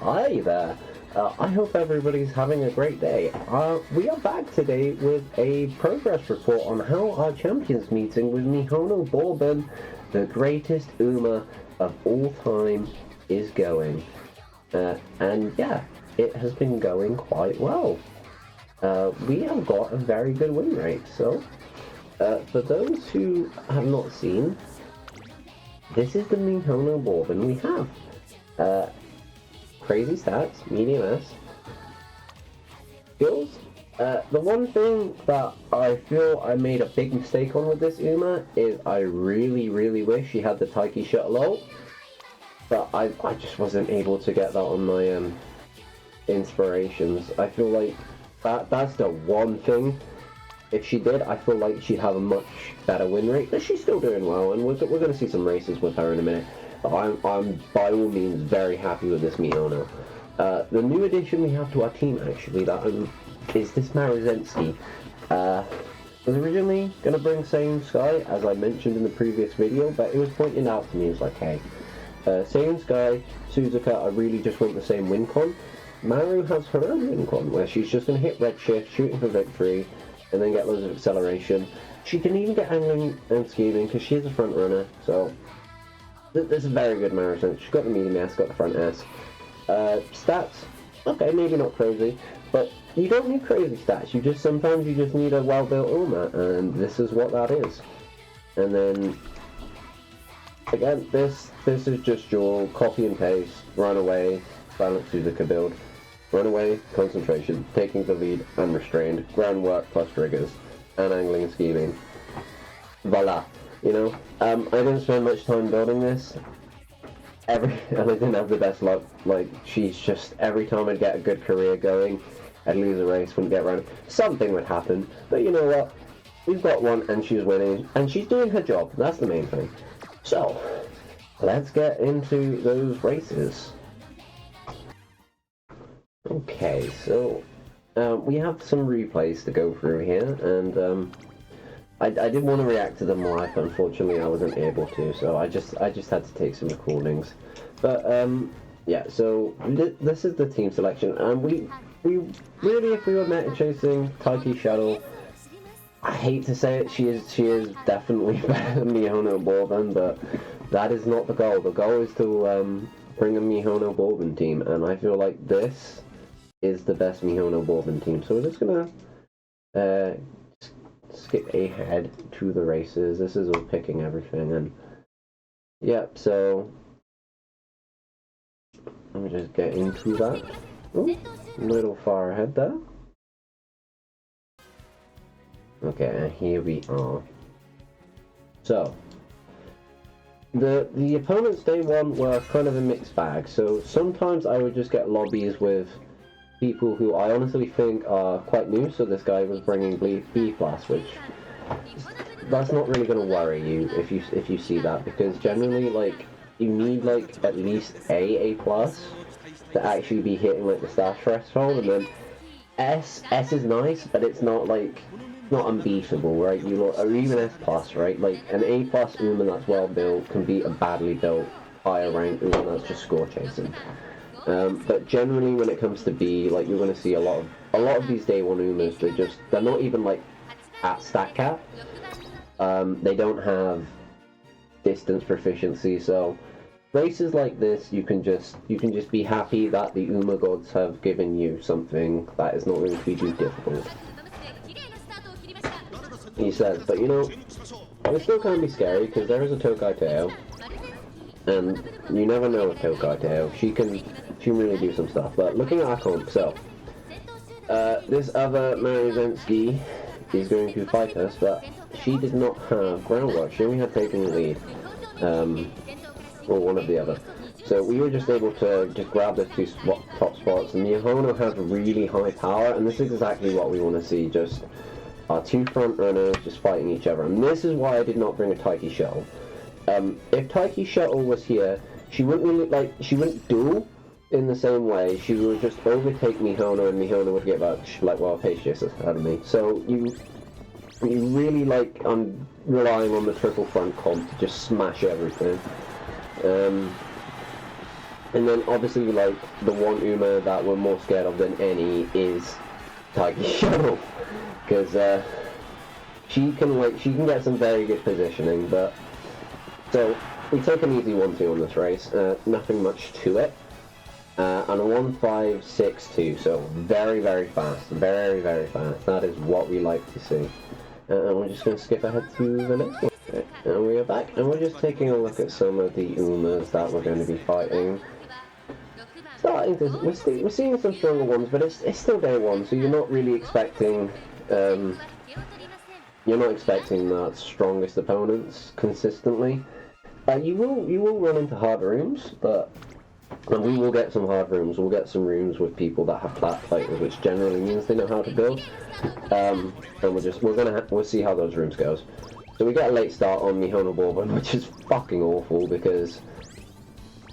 Hi there. I hope everybody's having a great day. We are back today with a progress report on how our champions meeting with Mihono Bourbon, the greatest Uma of all time, is going. And yeah, it has been going quite well. We have got a very good win rate, so for those who have not seen, this is the Mihono Bourbon we have. Crazy stats, medium S. Skills. The one thing that I feel I made a big mistake on with this Uma is I really wish she had the Taiki Shuttle ult, but I just wasn't able to get that on my inspirations. I feel like that's the one thing. If she did, I feel like she'd have a much better win rate, but she's still doing well, and we're going to see some races with her in a minute. I'm by all means very happy with this Mihono. The new addition we have to our team, actually, that is this Maruzensky. Was originally going to bring Saiyan Sky, as I mentioned in the previous video, but it was pointed out to me, it was like, hey, Saiyan Sky, Suzuka, I really just want the same win con. Maru has her own win con, where she's just going to hit red shift, shooting for victory, and then get loads of acceleration. She can even get angling and scheming, because she is a front runner, so this is very good Maruzensky. She's got the medium S, got the front S. Stats, okay, maybe not crazy, but you don't need crazy stats. Sometimes you just need a well-built Uma, and this is what that is. And then again, this is just your copy and paste, run away, silent Suzuka build, run away, concentration, taking the lead, unrestrained, groundwork plus triggers, and angling and scheming. Voila. You know, I didn't spend much time building this, and I didn't have the best luck. Like, she's just, every time I'd get a good career going, I'd lose a race, wouldn't get around. Something would happen, but you know what? We've got one, and she's winning, and she's doing her job. That's the main thing. So, let's get into those races. Okay, so, we have some replays to go through here, and, I did want to react to them live, but unfortunately I wasn't able to, so I just had to take some recordings. But yeah, so this is the team selection, and we really, if we were meta chasing Taiki Shuttle, I hate to say it, she is definitely better than Mihono Bourbon, but that is not the goal. The goal is to bring a Mihono Bourbon team, and I feel like this is the best Mihono Bourbon team. So we're just gonna skip ahead to the races. This is all picking everything, and yep, so let me just get into that. Ooh, a little far ahead there. Okay, here we are. So the opponents day one were kind of a mixed bag, so sometimes I would just get lobbies with people who I honestly think are quite new. So this guy was bringing B+, which that's not really going to worry you if you see that, because generally, like, you need like at least A+ to actually be hitting like the stash threshold, and then S is nice, but it's not like not unbeatable, right? Or even S+, right? Like an A+ Uma that's well built can beat a badly built higher rank Uma that's just score chasing. But generally, when it comes to B, like, you're going to see a lot of these day one Umas. They're not even like at stat cap. They don't have distance proficiency. So races like this, you can just be happy that the Uma gods have given you something that is not going to be too difficult. He says, but you know, it still can be scary because there is a Tokai tail. And you never know with Tokai tail. She can really do some stuff. But looking at our comp, so this other Maruzensky is going to fight us, but she did not have groundwork. She only had taken the lead, or one of the other. So we were just able to just grab the two top spots. And Mihono has really high power, and this is exactly what we want to see. Just our two front runners just fighting each other. And this is why I did not bring a Taiki Shuttle. If Taiki Shuttle was here, she wouldn't really, she wouldn't duel in the same way. She would just overtake Mihono, and Mihono would get about, pace chases out of me. So you really, I'm relying on the triple front comp to just smash everything. And then obviously, like, the one Uma that we're more scared of than any is Taiki Shuttle, because she can get some very good positioning. But so we take an easy 1-2 on this race, nothing much to it, and a 1-5-6-2, so very fast, very fast. That is what we like to see. And we're just going to skip ahead to the next one. Okay. And we are back, and we're just taking a look at some of the Umas that we're going to be fighting. We're seeing some stronger ones, but it's still day one, so you're not really expecting the strongest opponents consistently. You will run into hard rooms, and we will get some hard rooms. We'll get some rooms with people that have plat fighters, which generally means they know how to build. And we'll see how those rooms goes. So we get a late start on Mihono Bourbon, which is fucking awful because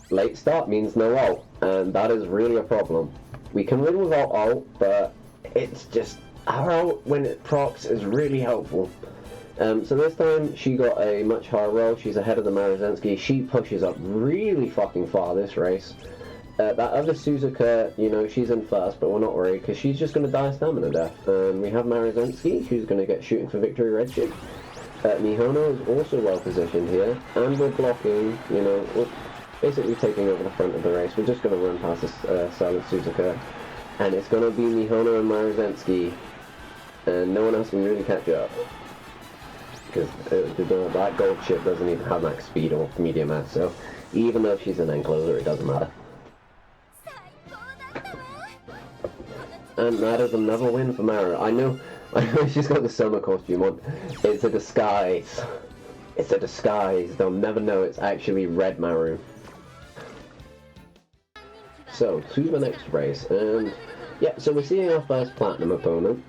late start means no ult, and that is really a problem. We can win without ult, but it's just our ult when it procs is really helpful. So this time she got a much higher roll. She's ahead of the Marizensky. She pushes up really fucking far this race. That other Suzuka, you know, she's in first, but we're not worried because she's just going to die stamina death. And we have Marizensky, who's going to get shooting for victory red chip. Mihono is also well positioned here, and we're blocking, you know, we're basically taking over the front of the race. We're just going to run past this silent Suzuka, and it's going to be Mihono and Marizensky, and no one else can really catch up. Because that gold chip doesn't even have max speed or medium mass, so even though she's an encloser, it doesn't matter. And that is another win for Mara. I know she's got the summer costume on. It's a disguise. It's a disguise. They'll never know it's actually red Maru. So, to the next race, and yeah, so we're seeing our first platinum opponent.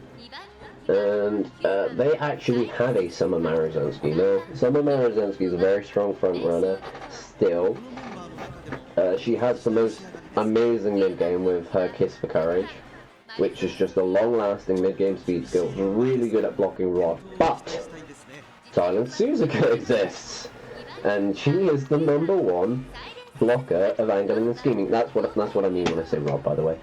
And they actually had a Summer Marizensky. Now, Summer Marizensky is a very strong front runner, still. She has the most amazing mid-game with her Kiss for Courage, which is just a long-lasting mid-game speed skill, really good at blocking Rod. But Silent Suzuka exists, and she is the #1 blocker of angling and scheming. That's what I mean when I say Rod, by the way.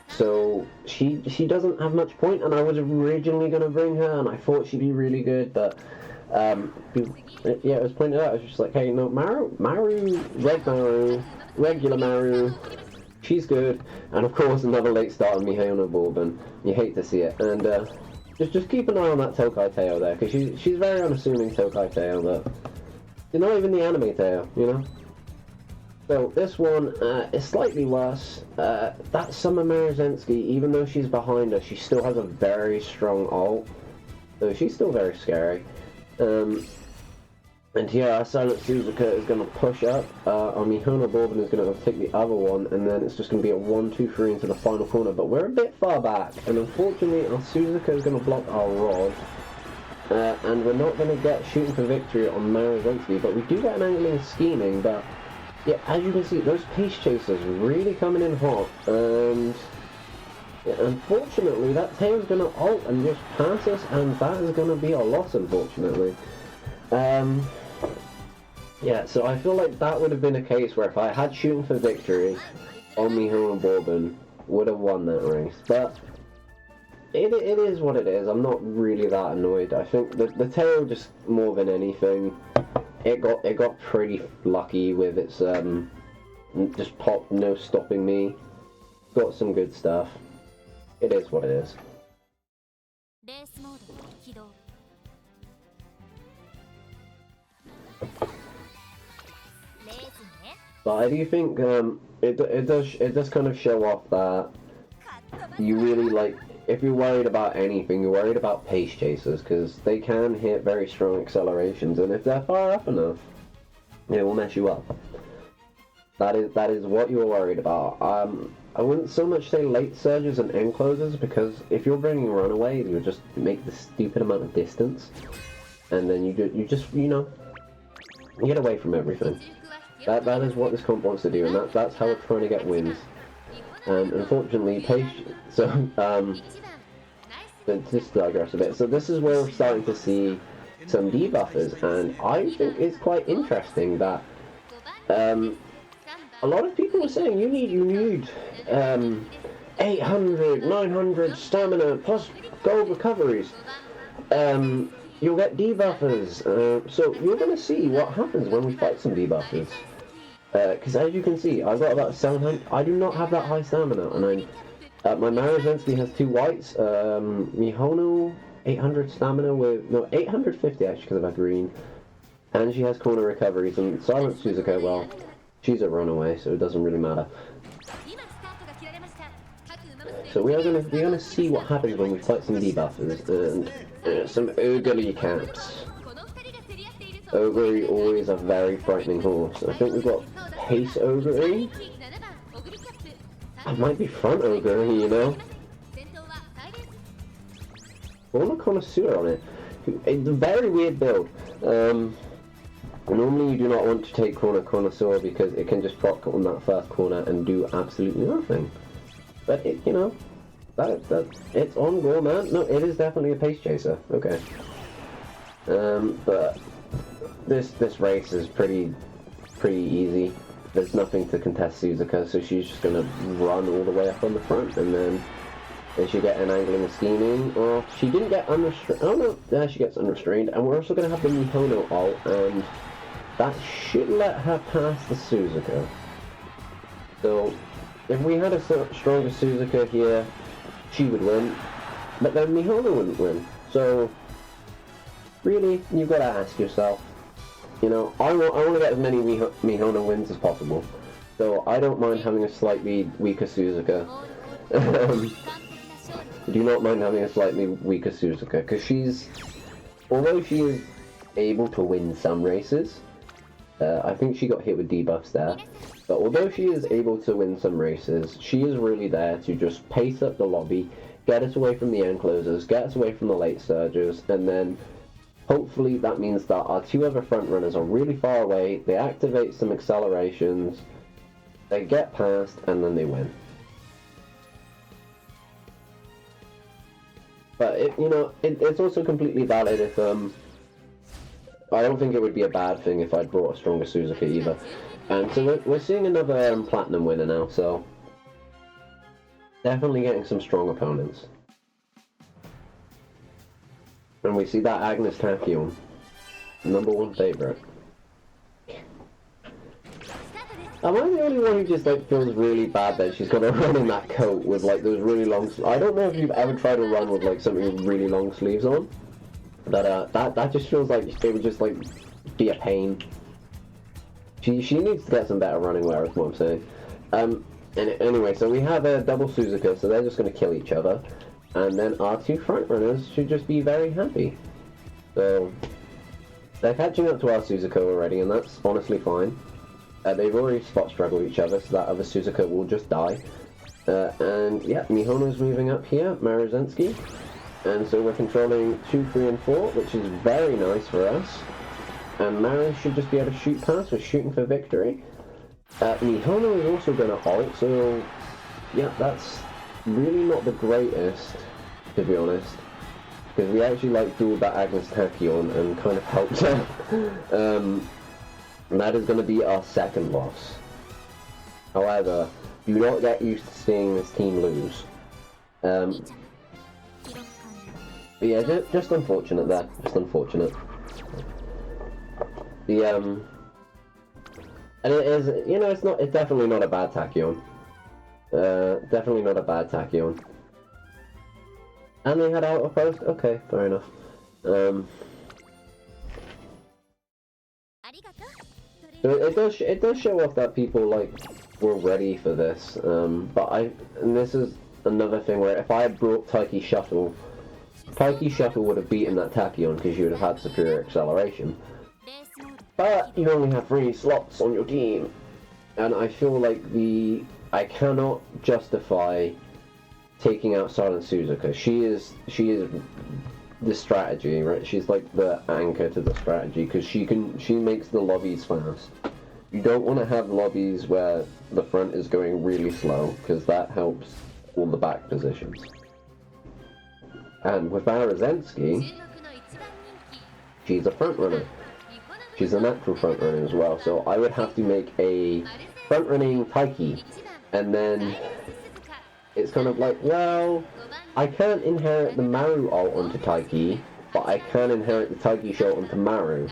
So she doesn't have much point, and I was originally going to bring her, and I thought she'd be really good, but yeah, it was pointed out. I was just like, hey, no, Maru, red Maru, regular Maru, she's good, and of course another late start on Mihono Bourbon. You hate to see it, and just keep an eye on that Tokai Teo there, because she's very unassuming Tokai Teo, but she's not even the anime Teo, you know. So this one is slightly worse. That Summer Marizensky, even though she's behind us, she still has a very strong ult. So she's still very scary. And yeah, our Silent Suzuka is going to push up. Our Mihono Bourbon is going to take the other one, and then it's just going to be a 1-2-3 into the final corner. But we're a bit far back, and unfortunately our Suzuka is going to block our Rod. And we're not going to get shooting for victory on Marizensky, but we do get an angling and scheming, but yeah, as you can see, those pace chasers really coming in hot, and yeah, unfortunately that Tail's going to ult and just pass us, and that is going to be a loss, unfortunately. Yeah, so I feel like that would have been a case where if I had shooting for victory on Mihono Bourbon, would have won that race, but it is what it is. I'm not really that annoyed. I think the Tail, just more than anything, it got pretty lucky with its just pop, no stopping me. Got some good stuff. It is what it is. But I do think it does kind of show off that you really, like, if you're worried about anything, you're worried about pace chasers, because they can hit very strong accelerations, and if they're far up enough, it will mess you up. That is what you're worried about. I wouldn't so much say late surges and end closers, because if you're bringing runaways, you just make this stupid amount of distance, and then you just you know, get away from everything. That is what this comp wants to do, and that's how it's trying to get wins. And unfortunately, just digress a bit. So this is where we're starting to see some debuffers, and I think it's quite interesting that A lot of people are saying you need 800, 900 stamina plus gold recoveries. You'll get debuffers. So you're gonna see what happens when we fight some debuffers. Because as you can see, I've got about 700. I do not have that high stamina, and my Marizensky has 2 whites. Mihono 800 stamina with 850 actually because of that green, and she has corner recoveries. And Silent Suzuka, well, she's a runaway, so it doesn't really matter. So we're gonna see what happens when we fight some debuffers and some ogre camps. Ogre always a very frightening horse. I think we've got Pace Ogre. I might be front Ogre, you know. Corner Connoisseur on it. It's a very weird build. Normally you do not want to take Corner Connoisseur because it can just proc on that first corner and do absolutely nothing. But it, you know, it's on raw, man. No, it is definitely a pace chaser. Okay. But this race is pretty easy. There's nothing to contest Suzuka, so she's just gonna run all the way up on the front, and then she get an angling and scheming. Or she didn't get unrestrained. Oh no, there she gets unrestrained, and we're also gonna have the Mihono ult, and that should let her pass the Suzuka. So if we had a stronger Suzuka here, she would win, but then Mihono wouldn't win. So really, you've got to ask yourself, you know, I want to get as many Mihono wins as possible. So I don't mind having a slightly weaker Suzuka. Do not mind having a slightly weaker Suzuka, because although she is able to win some races, I think she got hit with debuffs there, but although she is able to win some races, she is really there to just pace up the lobby, get us away from the end closers, get us away from the late surgers, and then hopefully that means that our 2 other front runners are really far away, they activate some accelerations, they get past, and then they win. But it's also completely valid if I don't think it would be a bad thing if I brought a stronger Suzuka either. And so we're seeing another platinum winner now, so definitely getting some strong opponents. And we see that Agnes Tachyon, #1 favorite. Am I the only one who just feels really bad that she's gonna run in that coat with those really long? I don't know if you've ever tried to run with something with really long sleeves on, but that just feels like it would just be a pain. She needs to get some better running wear, is what I'm saying. And anyway, so we have a double Suzuka, so they're just gonna kill each other, and then our 2 front runners should just be very happy. So they're catching up to our Suzuka already, and that's honestly fine. They've already spot struggled each other, so that other Suzuka will just die. And yeah, Mihono's moving up here, Marizensky. And so we're controlling 2, 3, and 4, which is very nice for us. And Mara should just be able to shoot past. We're shooting for victory. Mihono is also going to ult, so yeah, that's really not the greatest, to be honest. Because we actually dueled that Agnes Tachyon and kind of helped her. And that is going to be our 2nd loss. However, do not get used to seeing this team lose. But yeah, just unfortunate there. Just unfortunate. And it is, it's definitely not a bad Tachyon. Definitely not a bad Tachyon. And they had out a post? Okay, fair enough. So it does show off that people were ready for this. And this is another thing where if I had brought Taiki Shuttle would have beaten that Tachyon because you would have had superior acceleration. But you only have 3 slots on your team, and I feel like I cannot justify taking out Silent Suzuka. She is the strategy, right? She's the anchor to the strategy because she makes the lobbies fast. You don't want to have lobbies where the front is going really slow because that helps all the back positions. And with Marizensky, she's a front runner. She's a natural front runner as well, so I would have to make a front running Taiki, and then it's kind of like, well, I can't inherit the Maru ult onto Taiki, but I can inherit the Taiki shot onto Maru,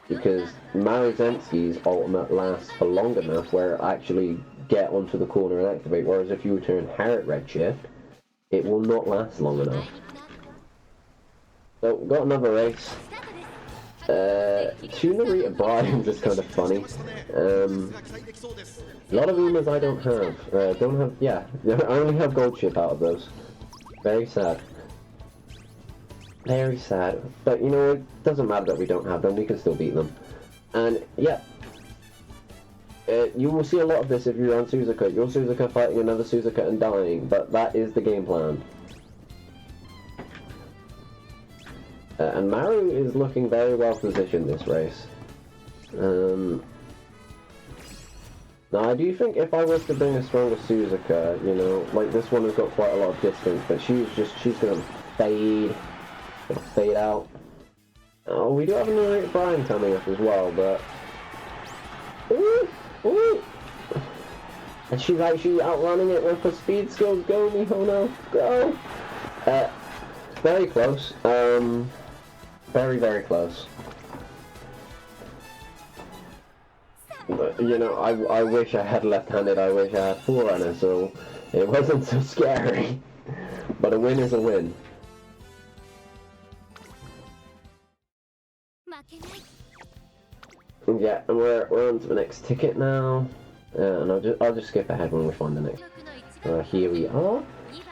because Maru Zensky's ultimate lasts for long enough where it actually get onto the corner and activate, whereas if you were to inherit Redshift, it will not last long enough. So, got another race. Tunarita Brian's is kind of funny. A lot of Umas I don't have. Yeah, I only have gold chip out of those. Very sad. Very sad. But you know, it doesn't matter that we don't have them, we can still beat them. And yeah, you will see a lot of this if you're on Suzuka. You're Suzuka fighting another Suzuka and dying, but that is the game plan. And Maru is looking very well positioned this race. Now I do think if I was to bring a stronger Suzuka, you know, like this one has got quite a lot of distance, but she's gonna fade out. Oh, we do have another Brian coming up as well, but ooh, ooh. And she's actually outrunning it with her speed skills. Go, Mihono, go! Very close. Very, very close. But, you know, I wish I had left-handed, I wish I had forerunner, so it wasn't so scary. But a win is a win. Yeah, and we're on to the next ticket now. And I'll just skip ahead when we find the next. Here we are.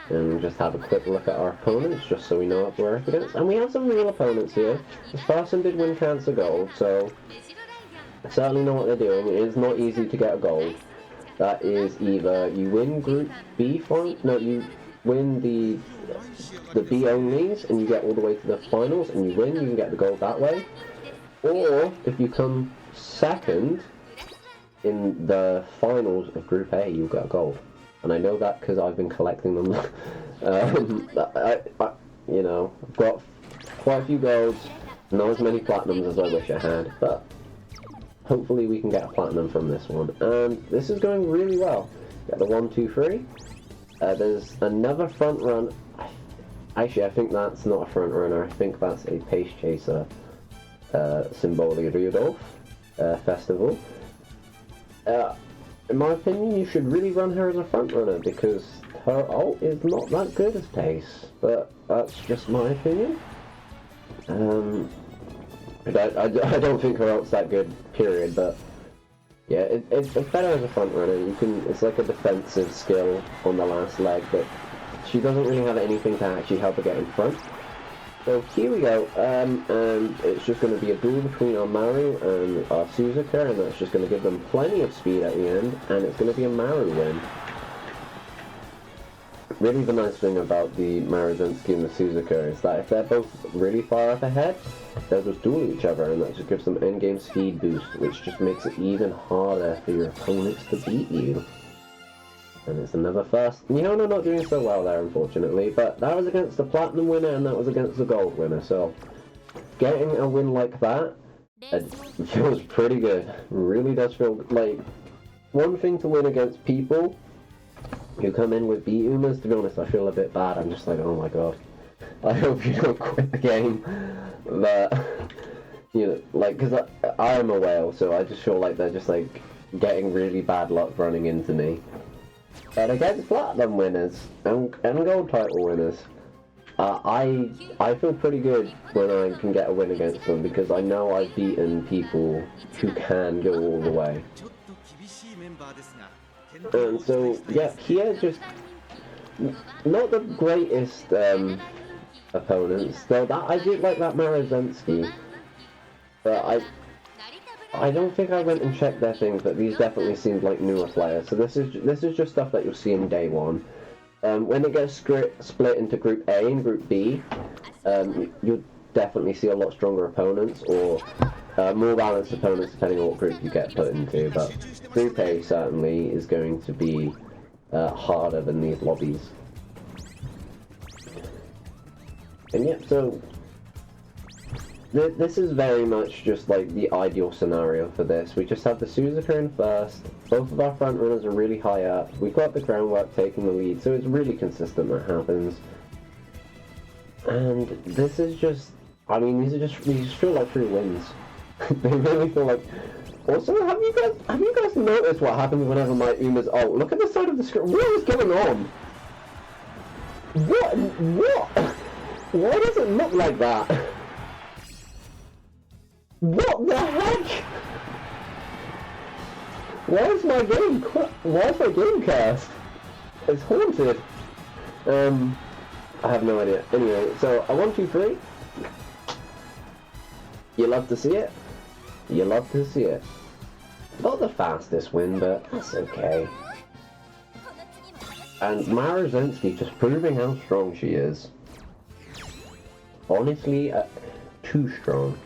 And just have a quick look at our opponents, just so we know what we're up against. And we have some real opponents here. This person did win Cancer Gold, so I certainly know what they're doing. It is not easy to get a gold. That is either you win Group B finals, no, you win the B onlys, and you get all the way to the finals, and you win, you can get the gold that way. Or, if you come second in the finals of Group A, you get gold. And I know that because I've been collecting them. You know, I've got quite a few golds, not as many platinums as I wish I had, but hopefully we can get a platinum from this one. And this is going really well. Got the 1, 2, 3. There's another front run. Actually, I think that's not a front runner. I think that's a pace chaser. Symboli Rudolph festival. In my opinion, you should really run her as a front runner because her ult is not that good as pace, but that's just my opinion. I don't think her ult's that good, period, but yeah, it's better as a front runner. You can, it's like a defensive skill on the last leg, but she doesn't really have anything to actually help her get in front. So here we go, and it's just going to be a duel between our Maru and our Suzuka, and that's just going to give them plenty of speed at the end, and it's going to be a Maru win. Really the nice thing about the Maru Zensky and the Suzuka is that if they're both really far up ahead, they'll just duel each other, and that just gives them endgame speed boost, which just makes it even harder for your opponents to beat you. And it's another first. Mihono not doing so well there, unfortunately, but that was against the Platinum winner and that was against the Gold winner, so getting a win like that, it feels pretty good. Really does feel like one thing to win against people who come in with B Umas. To be honest, I feel a bit bad. I'm just like, oh my god, I hope you don't quit the game. But, you know, like, because I am a whale, so I just feel like they're just like getting really bad luck running into me. But against Platinum winners and Gold title winners, I feel pretty good when I can get a win against them because I know I've beaten people who can go all the way. And so, yeah, Kia just not the greatest opponents. Though that I did like that Maru Zensky, but I don't think I went and checked their things, but these definitely seemed like newer players. So this is just stuff that you'll see in day one. When it gets split into Group A and Group B, you'll definitely see a lot stronger opponents or more balanced opponents depending on what group you get put into. But Group A certainly is going to be harder than these lobbies. And yeah, so This is very much just like the ideal scenario for this. We just have the Suzuka in first, both of our front runners are really high up, we've got the groundwork taking the lead, so it's really consistent that happens. And this is just, I mean, these just feel like true wins. They really feel like... Also, have you guys noticed what happens whenever my Uma's ult? Look at the side of the screen, what is going on? What? Why does it look like that? What the heck? Why is my game cursed? It's haunted. I have no idea. Anyway, so a 1, 2, 3. You love to see it. You love to see it. Not the fastest win, but that's okay. And Mara Zensky just proving how strong she is. Honestly, too strong.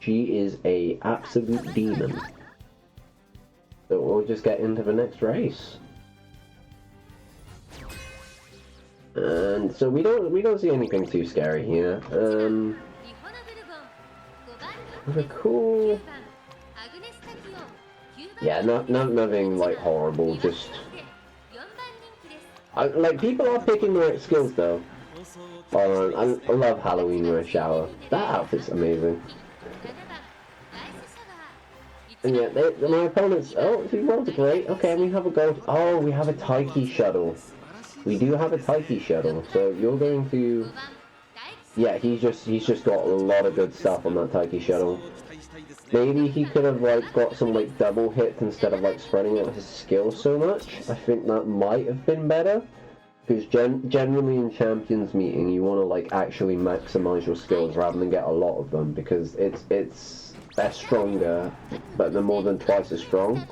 She is a absolute demon. So we'll just get into the next race. And so we don't see anything too scary here. Cool. Yeah, nothing like horrible. Just like people are picking the right skills though. I love Halloween Rush Hour. That outfit's amazing. And yeah, my opponents. Oh, he rolled great. Okay, we have a gold. Oh, we have a Taiki Shuttle. We do have a Taiki Shuttle. So you're going to. Yeah, he's just got a lot of good stuff on that Taiki Shuttle. Maybe he could have like got some like double hits instead of like spreading out his skills so much. I think that might have been better. Because generally in Champions meeting, you want to like actually maximize your skills rather than get a lot of them, because they're stronger, but they're more than twice as strong.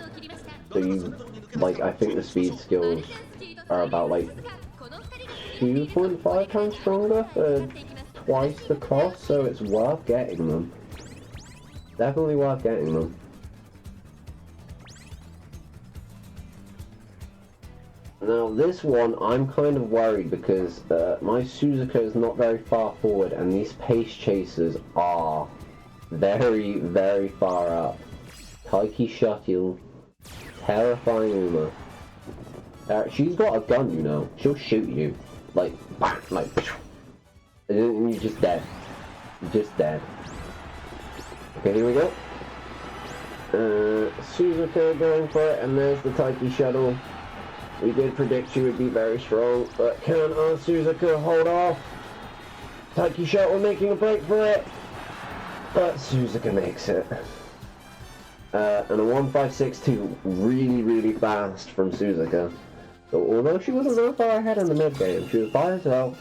So you, like, I think the speed skills are about like 2.5 times stronger for twice the cost, so it's worth getting them. Definitely worth getting them. Now this one, I'm kind of worried because my Suzuka is not very far forward and these pace chasers are very, very far up. Taiki Shuttle, terrifying Uma. She's got a gun, you know. She'll shoot you. Like, bang, like, and then you're just dead. You're just dead. Okay, here we go. Suzuka going for it, and there's the Taiki Shuttle. We did predict she would be very strong, but can our Suzuka hold off? Taiki Shuttle making a break for it, but Suzuka makes it. And a 1.562, really, really fast from Suzuka. So although she wasn't that far ahead in the mid game, she was by herself,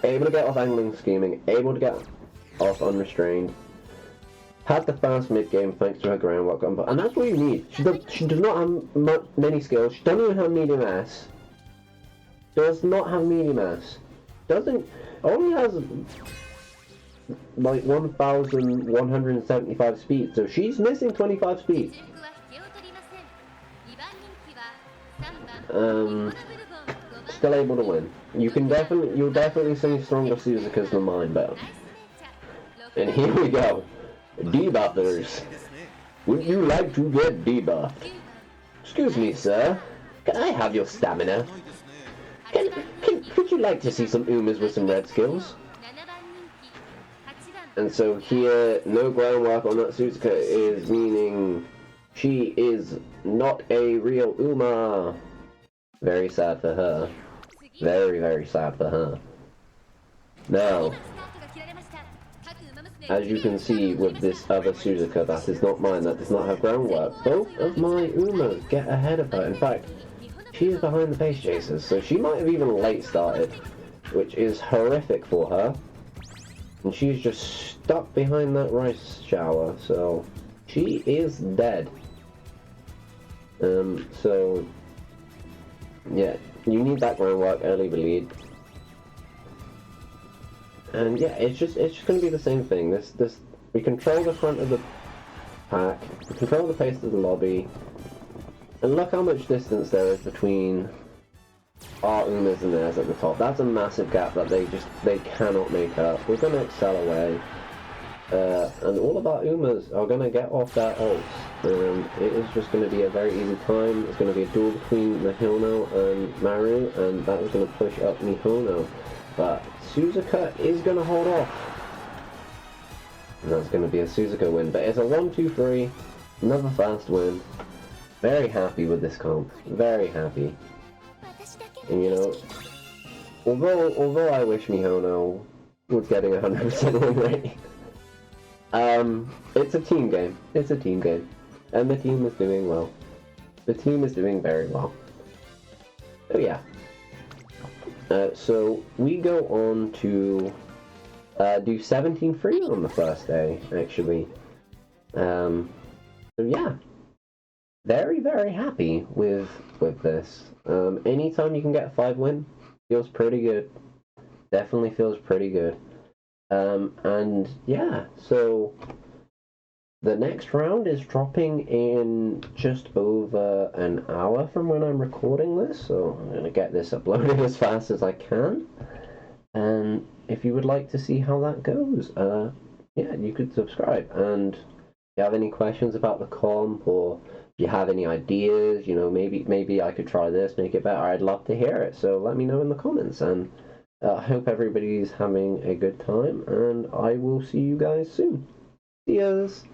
able to get off angling scheming, able to get off unrestrained. Had the fast mid game thanks to her groundwork, and that's what you need. She does not have many skills. She doesn't even have medium S. Does not have medium S. Only has like 1,175 speed. So she's missing 25 speed. Still able to win. You'll definitely see stronger Suzukas than mine, but. And here we go. Debuffers. Would you like to get debuffed? Excuse me, sir. Can I have your stamina? Would you like to see some Umas with some red skills? And so here, no groundwork on that Suzuka is meaning she is not a real Uma. Very sad for her. Very, very sad for her. Now, as you can see with this other Suzuka, that is not mine, that does not have groundwork. Both of my Umas get ahead of her. In fact, she is behind the pace chasers, so she might have even late started, which is horrific for her. And she's just stuck behind that rice shower, so she is dead. So yeah, you need that groundwork early to lead. And yeah, it's just going to be the same thing. We control the front of the pack, we control the pace of the lobby, and look how much distance there is between our Umas and theirs at the top. That's a massive gap that they cannot make up. We're going to excel away. And all of our Umas are going to get off their ults. And it is just going to be a very easy time. It's going to be a duel between Mihono and Maru, and that is going to push up Mihono. But Suzuka is going to hold off. And that's going to be a Suzuka win. But it's a 1-2-3. Another fast win. Very happy with this comp. Very happy. And you know, although I wish Mihono was getting 100% win rate, it's a team game. It's a team game. And the team is doing well. The team is doing very well. So yeah. So we go on to do 17 free on the first day, actually. So yeah. Very, very happy with this. Anytime you can get a 5 win, feels pretty good. Definitely feels pretty good. And yeah, so the next round is dropping in just over an hour from when I'm recording this, so I'm going to get this uploaded as fast as I can. And if you would like to see how that goes, yeah, you could subscribe. And if you have any questions about the comp, or if you have any ideas, you know, maybe I could try this, make it better, I'd love to hear it. So let me know in the comments, and I hope everybody's having a good time, and I will see you guys soon. See yas!